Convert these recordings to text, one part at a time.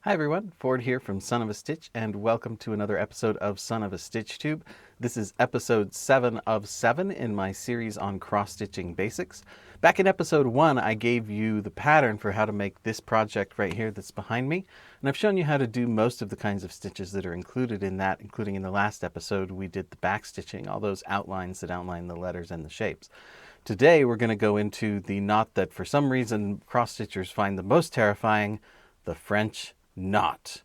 Hi everyone, Ford here from SonovaStitch, and welcome to another episode of SonovaStitchToob. This is episode 7 of 7 in my series on Cross Stitching Basics. Back in episode 1, I gave you the pattern for how to make this project right here that's behind me, and I've shown you how to do most of the kinds of stitches that are included in that, including in the last episode we did the back stitching, all those outlines that outline the letters and the shapes. Today we're going to go into the knot that for some reason cross stitchers find the most terrifying, the French knot.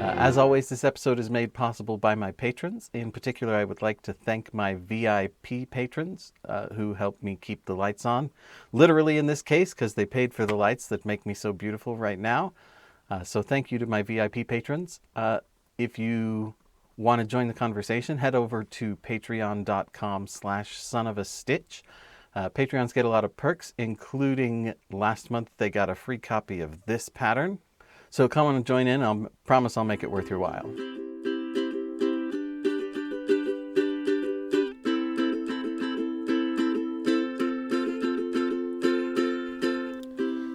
As always, this episode is made possible by my patrons. In particular, I would like to thank my VIP patrons who help me keep the lights on. Literally in this case, because they paid for the lights that make me so beautiful right now. So thank you to my VIP patrons. If you want to join the conversation, head over to patreon.com/SonovaStitch. Patreons get a lot of perks, including last month they got a free copy of this pattern. So come on and join in. I promise I'll make it worth your while.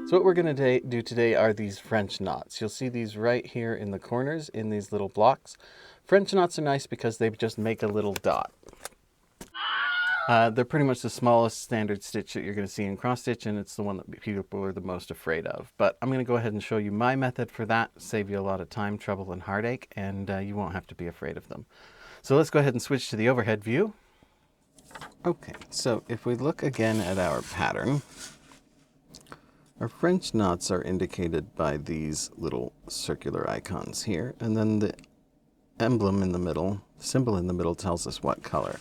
So what we're going to do today are these French knots. You'll see these right here in the corners in these little blocks. French knots are nice because they just make a little dot. They're pretty much the smallest standard stitch that you're going to see in cross stitch, and it's the one that people are the most afraid of. But I'm going to go ahead and show you my method for that, save you a lot of time, trouble, and heartache, and you won't have to be afraid of them. So let's go ahead and switch to the overhead view. Okay, so if we look again at our pattern, our French knots are indicated by these little circular icons here, and then the emblem in the middle, the symbol in the middle tells us what color.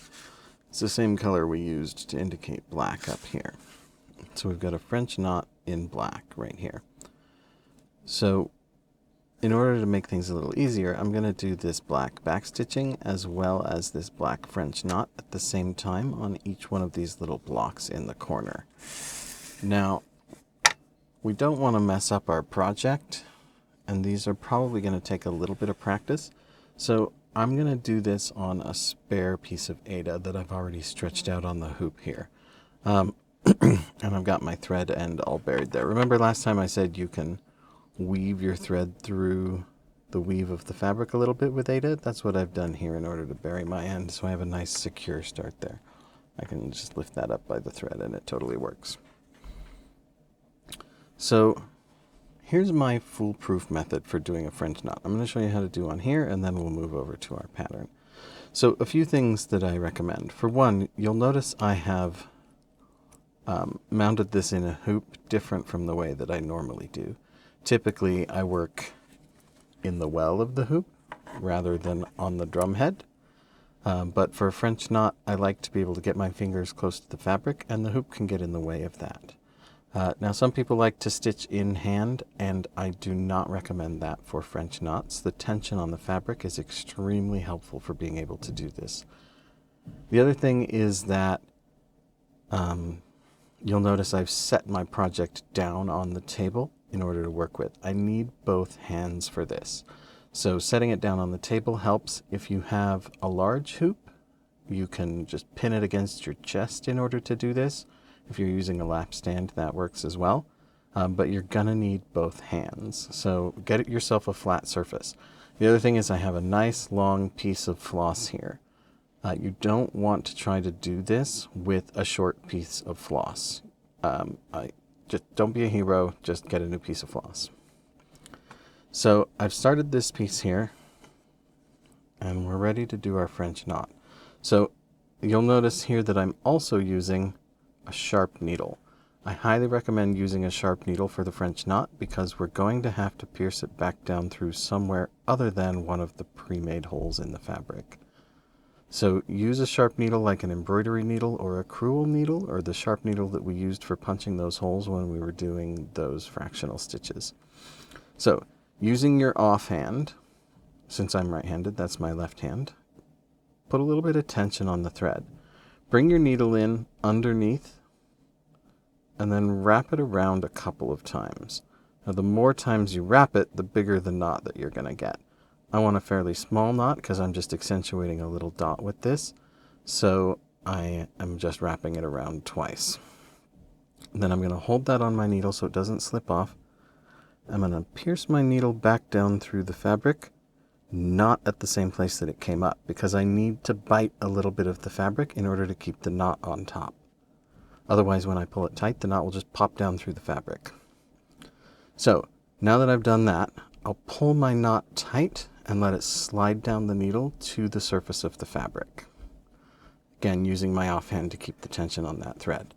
It's the same color we used to indicate black up here. So we've got a French knot in black right here. So in order to make things a little easier, I'm going to do this black back stitching as well as this black French knot at the same time on each one of these little blocks in the corner. Now, we don't want to mess up our project, and these are probably going to take a little bit of practice. So I'm going to do this on a spare piece of Aida that I've already stretched out on the hoop here. And I've got my thread end all buried there. Remember last time I said you can weave your thread through the weave of the fabric a little bit with Aida? That's what I've done here in order to bury my end, so I have a nice secure start there. I can just lift that up by the thread and it totally works. So here's my foolproof method for doing a French knot. I'm going to show you how to do on here, and then we'll move over to our pattern. So a few things that I recommend. For one, you'll notice I have mounted this in a hoop different from the way that I normally do. Typically, I work in the well of the hoop rather than on the drum head. But for a French knot, I like to be able to get my fingers close to the fabric, and the hoop can get in the way of that. Now some people like to stitch in hand, and I do not recommend that for French knots. The tension on the fabric is extremely helpful for being able to do this. The other thing is that you'll notice I've set my project down on the table in order to work with. I need both hands for this. So setting it down on the table helps. If you have a large hoop, you can just pin it against your chest in order to do this. If you're using a lap stand, that works as well. But you're going to need both hands. So get yourself a flat surface. The other thing is I have a nice long piece of floss here. You don't want to try to do this with a short piece of floss. Just don't be a hero, just get a new piece of floss. So I've started this piece here, and we're ready to do our French knot. So you'll notice here that I'm also using a sharp needle. I highly recommend using a sharp needle for the French knot because we're going to have to pierce it back down through somewhere other than one of the pre-made holes in the fabric. So use a sharp needle like an embroidery needle or a crewel needle, or the sharp needle that we used for punching those holes when we were doing those fractional stitches. So using your offhand, since I'm right-handed, that's my left hand, put a little bit of tension on the thread. Bring your needle in underneath and then wrap it around a couple of times. Now the more times you wrap it, the bigger the knot that you're going to get. I want a fairly small knot because I'm just accentuating a little dot with this, so I am just wrapping it around twice. Then I'm going to hold that on my needle so it doesn't slip off. I'm going to pierce my needle back down through the fabric, not at the same place that it came up, because I need to bite a little bit of the fabric in order to keep the knot on top. Otherwise, when I pull it tight, the knot will just pop down through the fabric. So now that I've done that, I'll pull my knot tight and let it slide down the needle to the surface of the fabric. Again, using my offhand to keep the tension on that thread.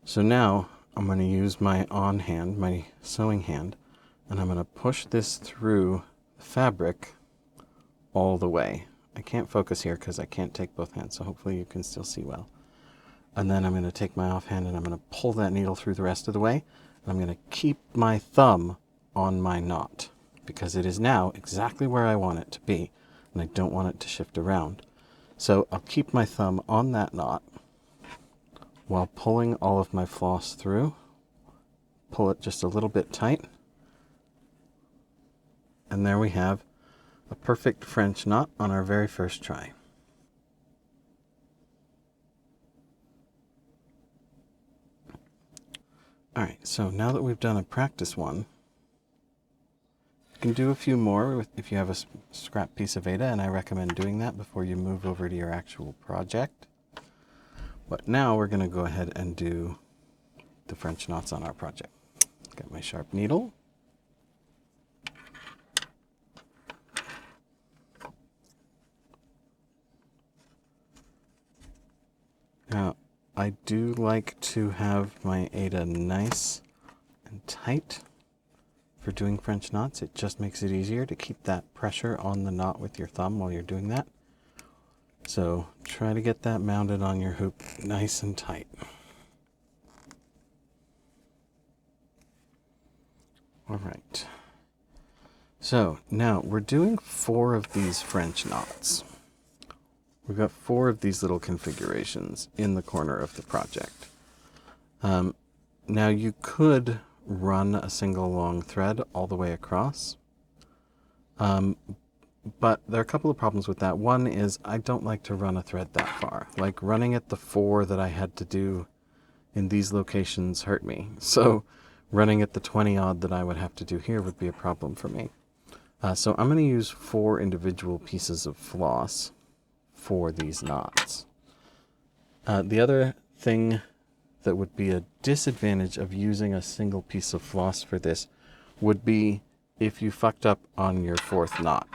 So now I'm going to use my on hand, my sewing hand, and I'm going to push this through the fabric all the way. I can't focus here because I can't take both hands, so hopefully you can still see well. And then I'm going to take my offhand and I'm going to pull that needle through the rest of the way. And I'm going to keep my thumb on my knot because it is now exactly where I want it to be, and I don't want it to shift around. So I'll keep my thumb on that knot while pulling all of my floss through. Pull it just a little bit tight. And there we have a perfect French knot on our very first try. Alright, so now that we've done a practice one, you can do a few more if you have a scrap piece of Ada, and I recommend doing that before you move over to your actual project. But now we're going to go ahead and do the French knots on our project. Got my sharp needle. Now, I do like to have my Ada nice and tight for doing French knots. It just makes it easier to keep that pressure on the knot with your thumb while you're doing that. So try to get that mounted on your hoop nice and tight. All right. So now we're doing 4 of these French knots. We've got 4 of these little configurations in the corner of the project. Now you could run a single long thread all the way across, but there are a couple of problems with that. One is I don't like to run a thread that far. Like running at the 4 that I had to do in these locations hurt me. So running at the 20 odd that I would have to do here would be a problem for me. So I'm going to use 4 individual pieces of floss for these knots. The other thing that would be a disadvantage of using a single piece of floss for this would be if you fucked up on your 4th knot.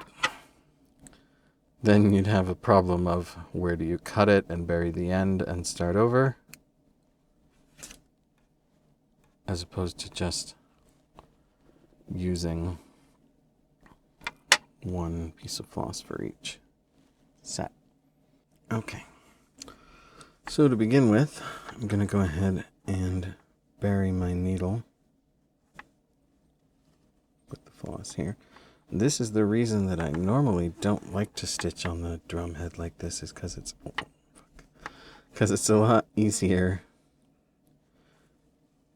Then you'd have a problem of where do you cut it and bury the end and start over, as opposed to just using 1 piece of floss for each set. Okay, so to begin with, I'm going to go ahead and bury my needle with the floss here. This is the reason that I normally don't like to stitch on the drum head like this, is because it's a lot easier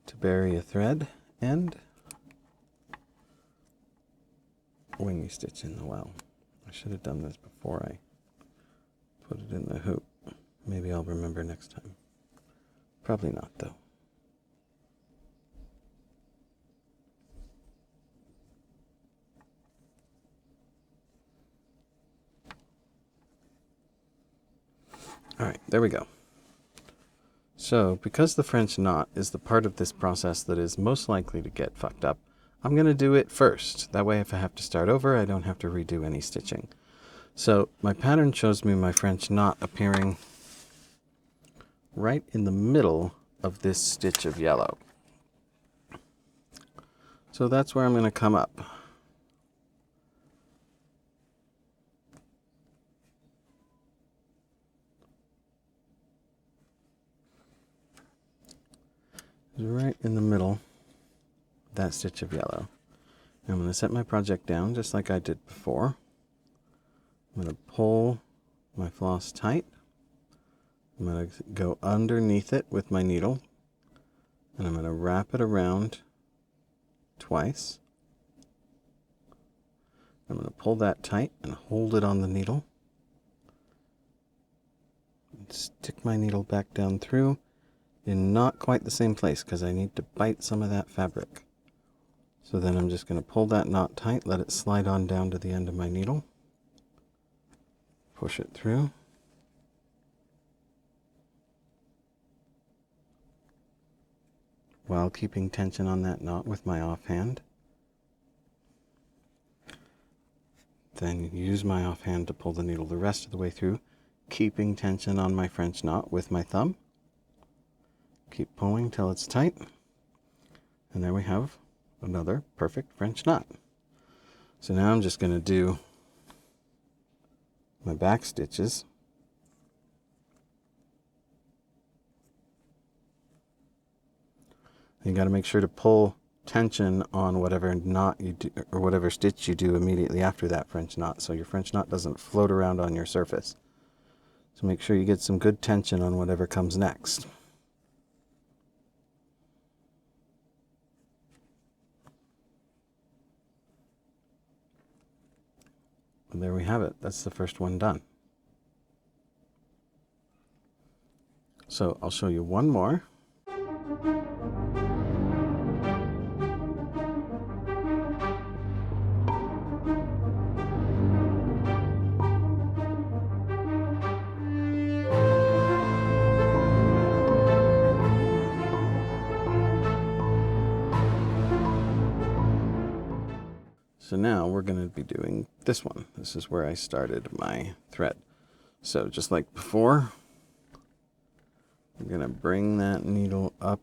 to bury a thread end when you stitch in the well. I should have done this before I put it in the hoop. Maybe I'll remember next time. Probably not, though. Alright, there we go. So, because the French knot is the part of this process that is most likely to get fucked up, I'm going to do it first. That way, if I have to start over, I don't have to redo any stitching. So, my pattern shows me my French knot appearing right in the middle of this stitch of yellow. So that's where I'm going to come up. Right in the middle, that stitch of yellow. I'm going to set my project down just like I did before. I'm going to pull my floss tight. I'm going to go underneath it with my needle, and I'm going to wrap it around twice. I'm going to pull that tight and hold it on the needle. Stick my needle back down through in not quite the same place because I need to bite some of that fabric. So then I'm just going to pull that knot tight, let it slide on down to the end of my needle, push it through, while keeping tension on that knot with my offhand. Then use my offhand to pull the needle the rest of the way through, keeping tension on my French knot with my thumb. Keep pulling till it's tight, and there we have another perfect French knot. So now I'm just going to do my back stitches. You got to make sure to pull tension on whatever knot you do or whatever stitch you do immediately after that French knot, so your French knot doesn't float around on your surface. So make sure you get some good tension on whatever comes next. And there we have it. That's the first one done. So I'll show you one more. So now we're going to be doing this one. This is where I started my thread. So just like before, I'm going to bring that needle up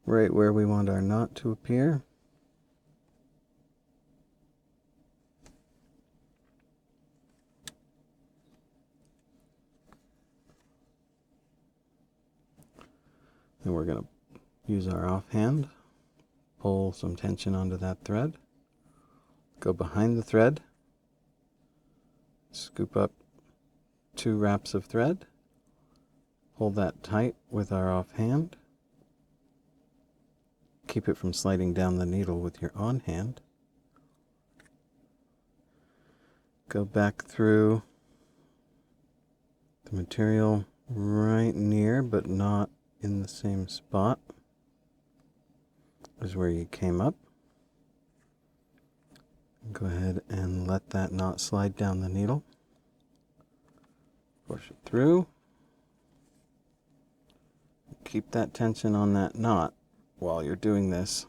right where we want our knot to appear. And we're going to use our offhand, pull some tension onto that thread, go behind the thread, scoop up 2 wraps of thread, pull that tight with our offhand, keep it from sliding down the needle with your on hand, go back through the material right near but not in the same spot as where you came up. Go ahead and let that knot slide down the needle. Push it through. Keep that tension on that knot while you're doing this.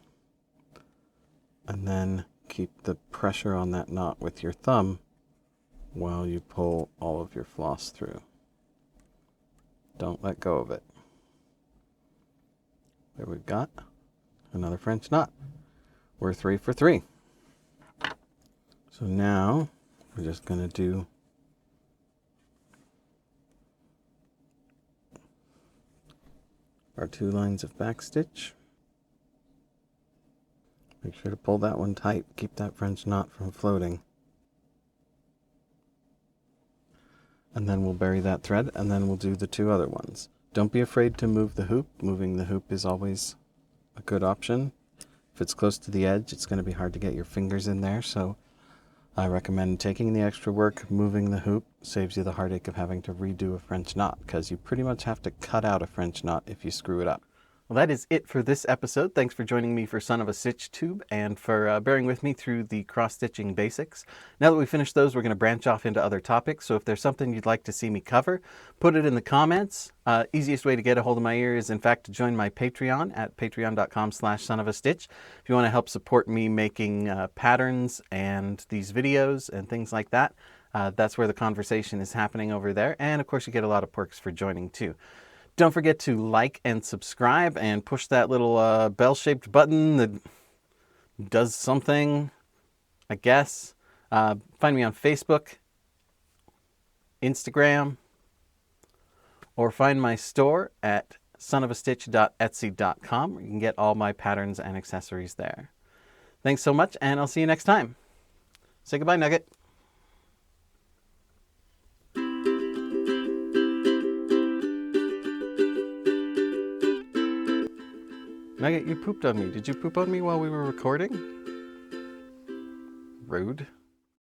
And then keep the pressure on that knot with your thumb while you pull all of your floss through. Don't let go of it. There we've got another French knot. We're 3 for 3. So now we're just going to do our 2 lines of back stitch. Make sure to pull that one tight. Keep that French knot from floating. And then we'll bury that thread, and then we'll do the 2 other ones. Don't be afraid to move the hoop. Moving the hoop is always a good option. If it's close to the edge, it's going to be hard to get your fingers in there, so I recommend taking the extra work. Moving the hoop saves you the heartache of having to redo a French knot, because you pretty much have to cut out a French knot if you screw it up. Well, that is it for this episode. Thanks for joining me for SonovaStitchToob and for bearing with me through the Cross Stitching Basics. Now that we've finished those, we're going to branch off into other topics. So if there's something you'd like to see me cover, put it in the comments. Easiest way to get a hold of my ear is, in fact, to join my Patreon at patreon.com/SonovaStitch. If you want to help support me making patterns and these videos and things like that, that's where the conversation is happening over there. And of course, you get a lot of perks for joining too. Don't forget to like and subscribe and push that little bell-shaped button that does something, I guess. Find me on Facebook, Instagram, or find my store at sonovastitch.etsy.com, where you can get all my patterns and accessories there. Thanks so much, and I'll see you next time. Say goodbye, Nugget. Nugget, you pooped on me. Did you poop on me while we were recording? Rude.